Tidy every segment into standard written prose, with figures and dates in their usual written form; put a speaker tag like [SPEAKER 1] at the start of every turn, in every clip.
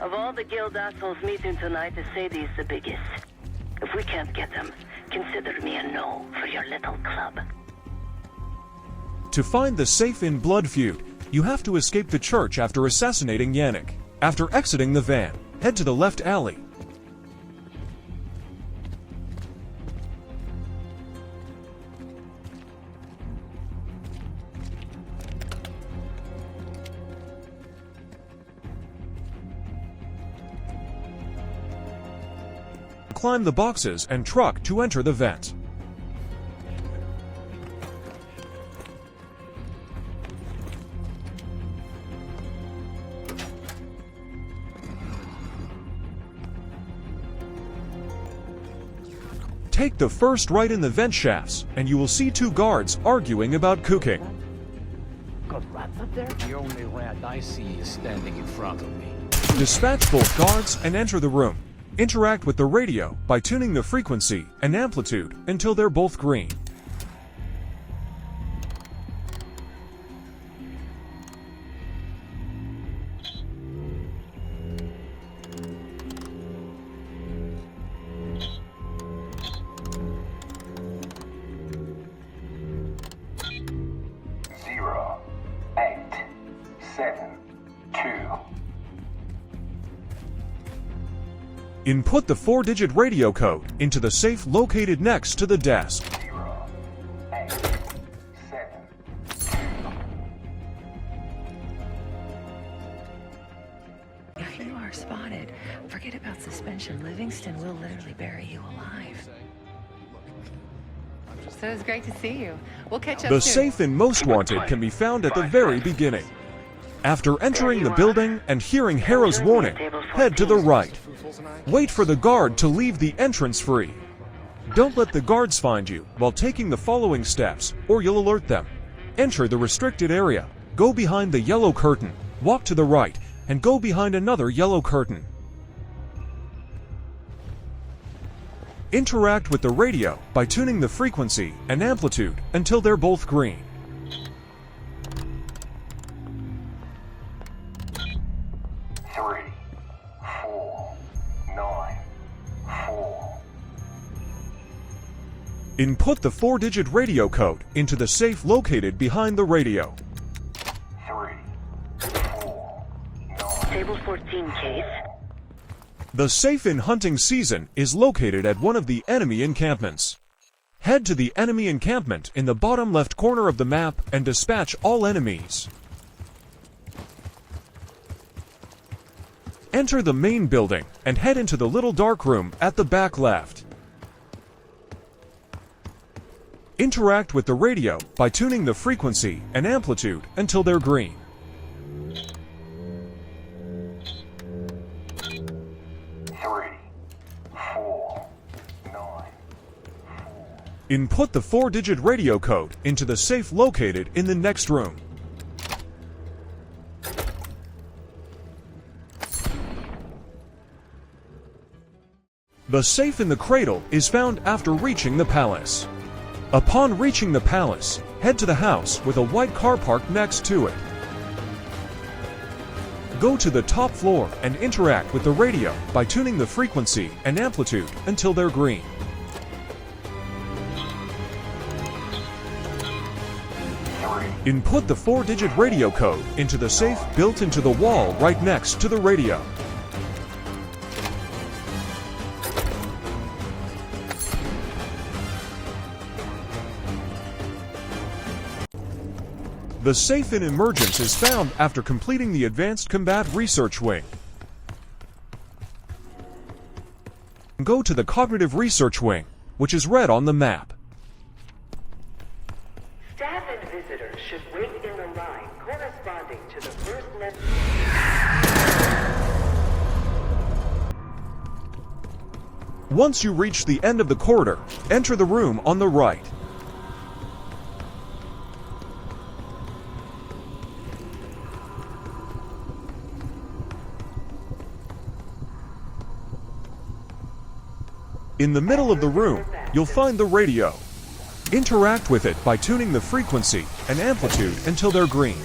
[SPEAKER 1] Of all the guild assholes meeting tonight, Sadie's the biggest. If we can't get them, consider me a no for your little club.
[SPEAKER 2] To find the safe in Blood Feud, you have to escape the church after assassinating Yannick. After exiting the van, head to the left alley. Climb the boxes and truck to enter the vent. Take the first right in the vent shafts, and you will see two guards arguing about cooking.
[SPEAKER 3] Got rats up there? The only rat I see is standing in front of me.
[SPEAKER 2] Dispatch both guards and enter the room. Interact with the radio by tuning the frequency and amplitude until they're both green. Input the 4-digit radio code into the safe located next to the desk.
[SPEAKER 4] 0, 8, 7, 2.
[SPEAKER 5] If you are spotted, forget about suspension. Livingston will literally bury you alive.
[SPEAKER 6] So it's great to see you. We'll catch up
[SPEAKER 2] The
[SPEAKER 6] soon.
[SPEAKER 2] safe in Most Wanted can be found at the very beginning. After entering the building and hearing Hera's warning, head to the right. Wait for the guard to leave the entrance free. Don't let the guards find you while taking the following steps, or you'll alert them. Enter the restricted area, go behind the yellow curtain, walk to the right, and go behind another yellow curtain. Interact with the radio by tuning the frequency and amplitude until they're both green.
[SPEAKER 4] 3, 4, 9, 4.
[SPEAKER 2] Input the 4-digit radio code into the safe located behind the radio.
[SPEAKER 4] 3, 4, 9.
[SPEAKER 1] Table 14, case.
[SPEAKER 2] The safe in hunting season is located at one of the enemy encampments. Head to the enemy encampment in the bottom left corner of the map and dispatch all enemies. Enter the main building and head into the little dark room at the back left. Interact with the radio by tuning the frequency and amplitude until they're green.
[SPEAKER 4] 3, 4, 9, 4.
[SPEAKER 2] Input the 4-digit radio code into the safe located in the next room. The safe in the cradle is found after reaching the palace. Upon reaching the palace, head to the house with a white car parked next to it. Go to the top floor and interact with the radio by tuning the frequency and amplitude until they're green. Input the 4-digit radio code into the safe built into the wall right next to the radio. The safe in Emergence is found after completing the Advanced Combat Research Wing. Go to the Cognitive Research Wing, which is red on the map.
[SPEAKER 1] Staff and visitors should wait in the line corresponding to the first level.
[SPEAKER 2] Once you reach the end of the corridor, enter the room on the right. In the middle of the room, you'll find the radio. Interact with it by tuning the frequency and amplitude until they're green.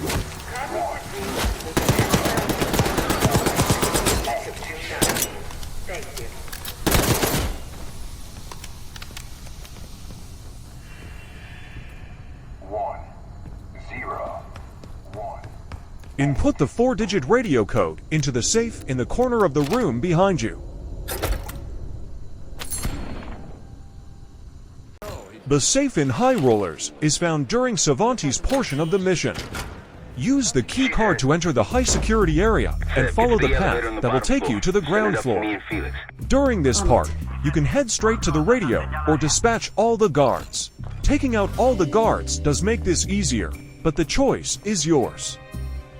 [SPEAKER 2] Input the 4-digit radio code into the safe in the corner of the room behind you. The safe in High Rollers is found during Savanti's portion of the mission. Use the key card to enter the high security area and follow the path that will take you to the ground floor. During this part, you can head straight to the radio or dispatch all the guards. Taking out all the guards does make this easier, but the choice is yours.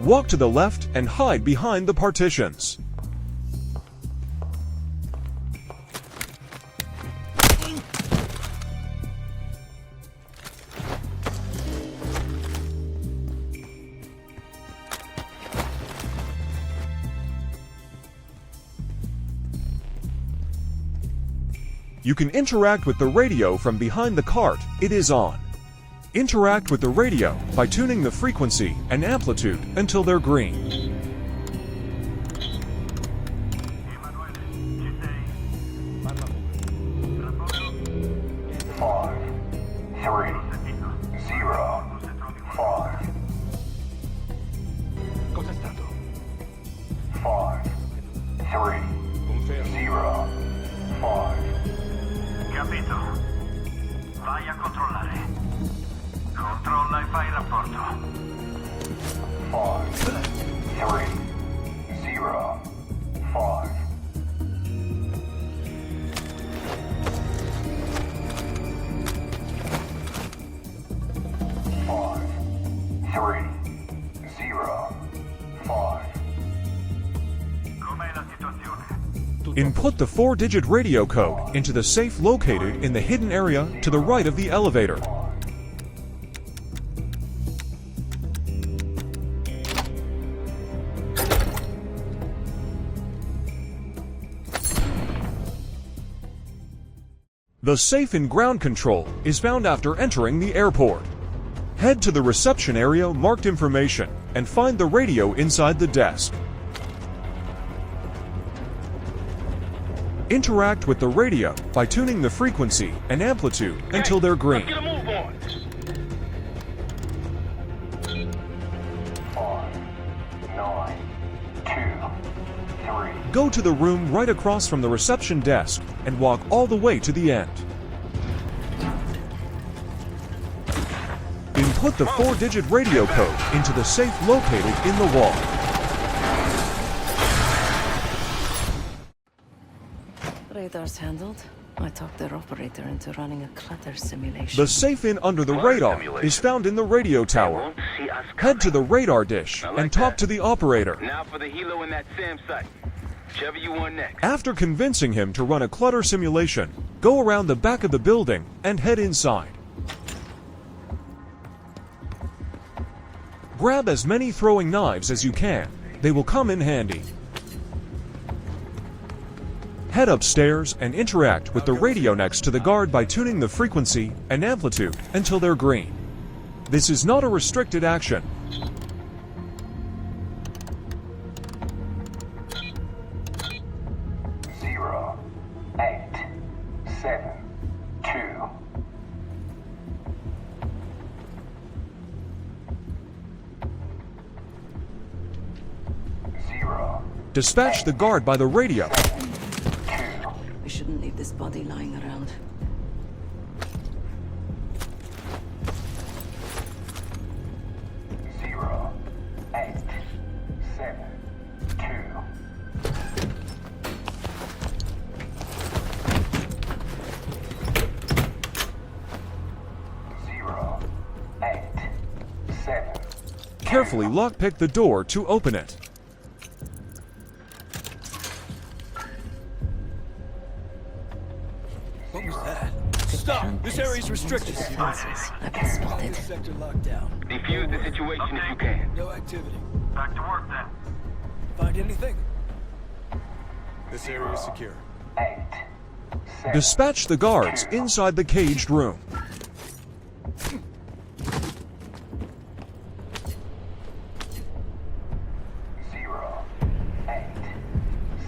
[SPEAKER 2] Walk to the left and hide behind the partitions. You can interact with the radio from behind the cart it is on. Interact with the radio by tuning the frequency and amplitude until they're green.
[SPEAKER 4] Capito. Vai a controllare. Controlla e fai rapporto. 5, 3, 0, 5.
[SPEAKER 2] Input the 4-digit radio code into the safe located in the hidden area to the right of the elevator. The safe in ground control is found after entering the airport. Head to the reception area marked information and find the radio inside the desk. Interact with the radio by tuning the frequency and amplitude until they're green.
[SPEAKER 4] Let's get a move on. 5, 9, 2, 3.
[SPEAKER 2] Go to the room right across from the reception desk and walk all the way to the end. Input the 4-digit radio code into the safe located in the wall.
[SPEAKER 5] Radar's handled. I talked their operator into running a clutter simulation.
[SPEAKER 2] The safe in under the radar is found in the radio tower. Head to the radar dish and talk to the operator.
[SPEAKER 7] Now for the helo in that SAM site. Whichever you want next.
[SPEAKER 2] After convincing him to run a clutter simulation, go around the back of the building and head inside. Grab as many throwing knives as you can. They will come in handy. Head upstairs and interact with the radio next to the guard by tuning the frequency and amplitude until they're green. This is not a restricted action.
[SPEAKER 4] Zero, 8, 7, 2.
[SPEAKER 2] Dispatch the guard by the radio.
[SPEAKER 5] We shouldn't leave this body lying around.
[SPEAKER 4] Zero, 8, 7, 2. Zero, 8, 7.
[SPEAKER 2] Carefully lockpick the door to open it.
[SPEAKER 8] What was that? Stop! This area is restricted.
[SPEAKER 5] I've been spotted.
[SPEAKER 8] Sector locked down.
[SPEAKER 7] Defuse the situation if you can.
[SPEAKER 8] No activity.
[SPEAKER 4] Back to work then.
[SPEAKER 8] Find anything? This area is secure.
[SPEAKER 4] 8, 7.
[SPEAKER 2] Dispatch the guards inside the caged room.
[SPEAKER 4] Zero, 8,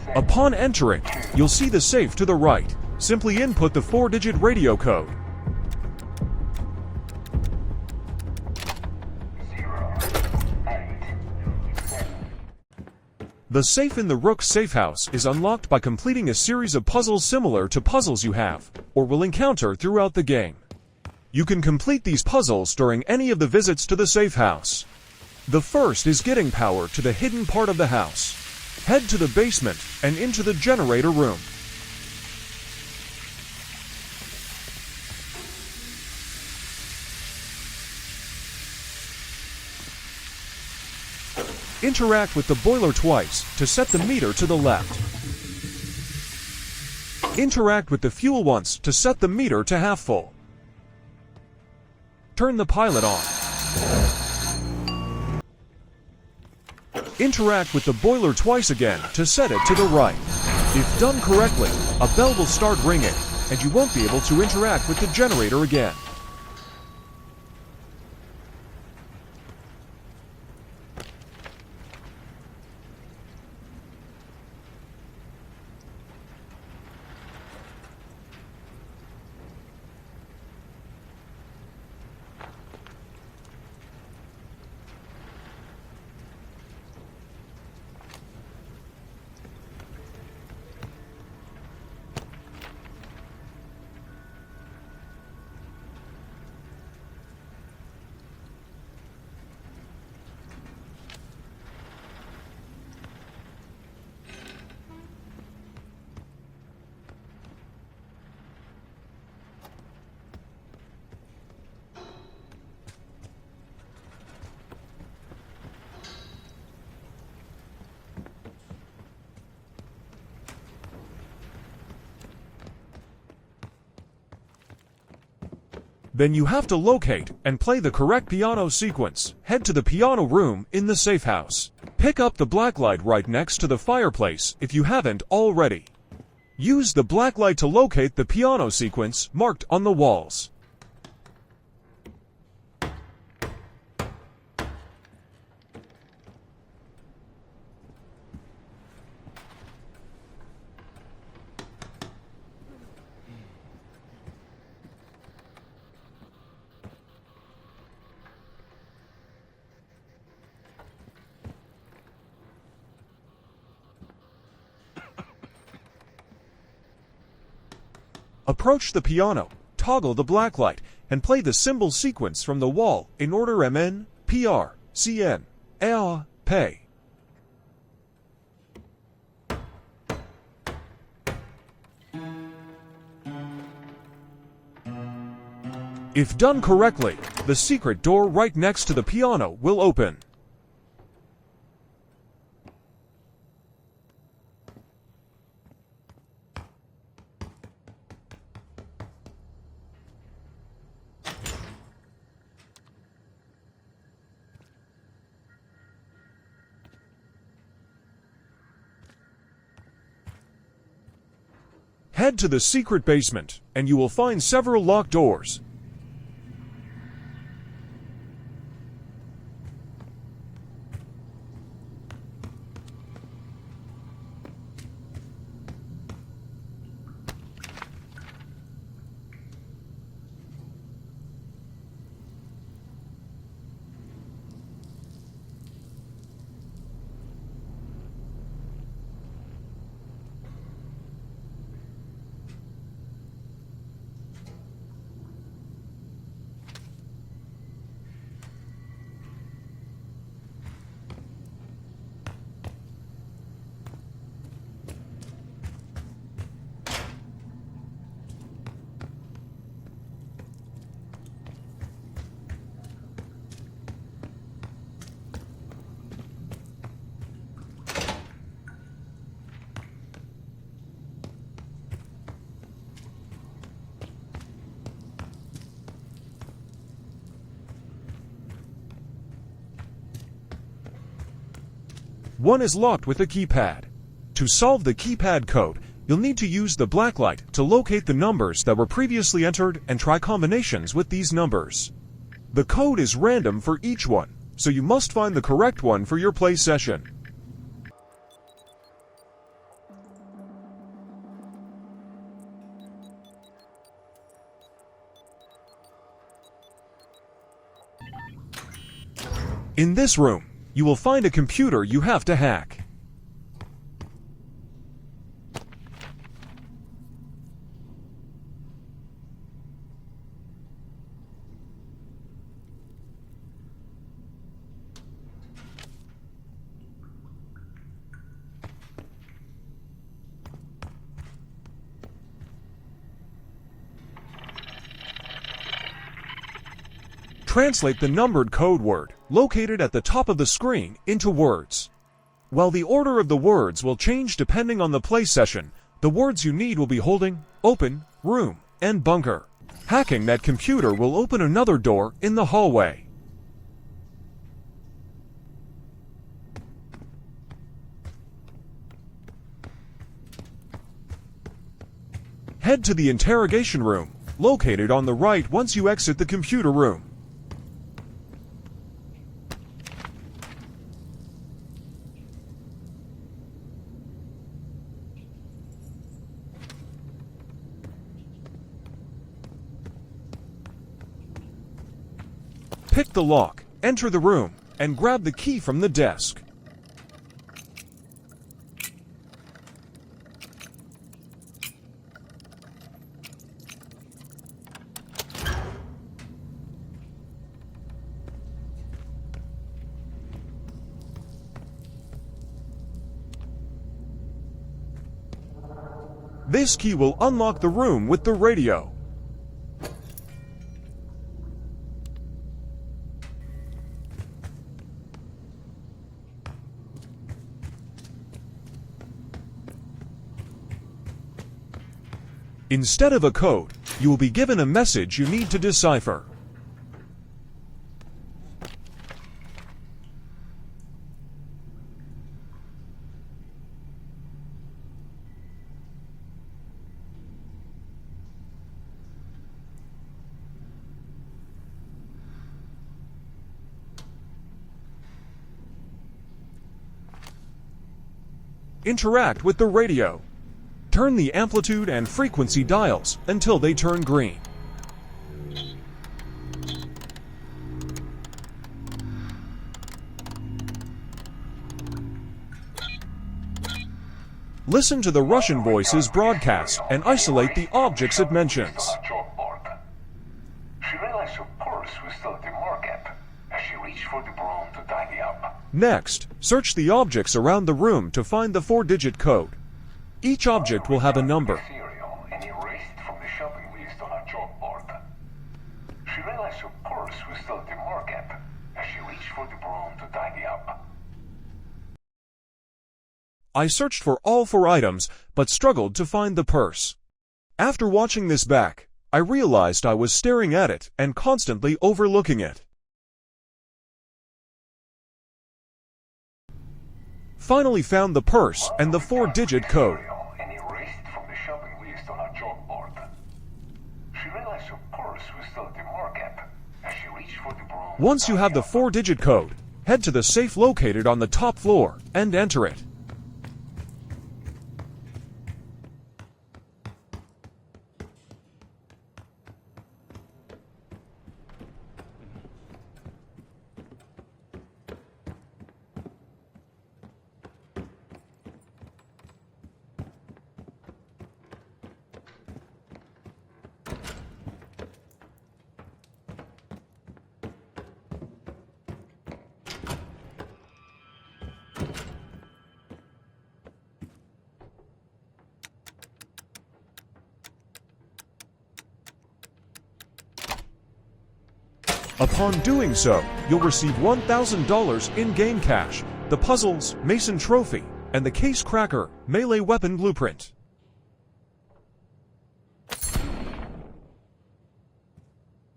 [SPEAKER 4] 7.
[SPEAKER 2] Upon entering, you'll see the safe to the right. Simply input the 4-digit radio code.
[SPEAKER 4] Zero, 8,
[SPEAKER 2] The safe in the Rook's safehouse is unlocked by completing a series of puzzles similar to puzzles you have, or will encounter throughout the game. You can complete these puzzles during any of the visits to the safehouse. The first is getting power to the hidden part of the house. Head to the basement and into the generator room. Interact with the boiler twice to set the meter to the left. Interact with the fuel once to set the meter to half full. Turn the pilot on. Interact with the boiler twice again to set it to the right. If done correctly, a bell will start ringing, and you won't be able to interact with the generator again. Then you have to locate and play the correct piano sequence. Head to the piano room in the safehouse. Pick up the blacklight right next to the fireplace if you haven't already. Use the blacklight to locate the piano sequence marked on the walls. Approach the piano, toggle the blacklight, and play the symbol sequence from the wall in order MN, PR, CN, AR, pay. If done correctly, the secret door right next to the piano will open. Head to the secret basement, and you will find several locked doors. One is locked with a keypad. To solve the keypad code, you'll need to use the blacklight to locate the numbers that were previously entered and try combinations with these numbers. The code is random for each one, so you must find the correct one for your play session. In this room, you will find a computer you have to hack. Translate the numbered code word, located at the top of the screen, into words. While the order of the words will change depending on the play session, the words you need will be holding, open, room, and bunker. Hacking that computer will open another door in the hallway. Head to the interrogation room, located on the right once you exit the computer room. Pick the lock, enter the room, and grab the key from the desk. This key will unlock the room with the radio. Instead of a code, you will be given a message you need to decipher. Interact with the radio. Turn the amplitude and frequency dials until they turn green. Listen to the Russian voices broadcast and isolate the objects it mentions.
[SPEAKER 4] She realized her purse was still at the markup as she reached for the broom to tidy up.
[SPEAKER 2] Next, search the objects around the room to find the 4-digit code. Each object will have a number.
[SPEAKER 4] And erased from the shopping list on her chalkboard. She realized her purse was still at the markup as she reached for the broom to tidy up.
[SPEAKER 2] I searched for all 4 items, but struggled to find the purse. After watching this back, I realized I was staring at it and constantly overlooking it. Finally found the purse and the 4-digit code.
[SPEAKER 4] And erased from the shopping list on her chalkboard. She realized her purse was still at the markup as she reached for the broom.
[SPEAKER 2] Once you have the 4-digit code, head to the safe located on the top floor and enter it. Upon doing so, you'll receive $1,000 in-game cash, the puzzle's Mason Trophy, and the Case Cracker melee weapon blueprint.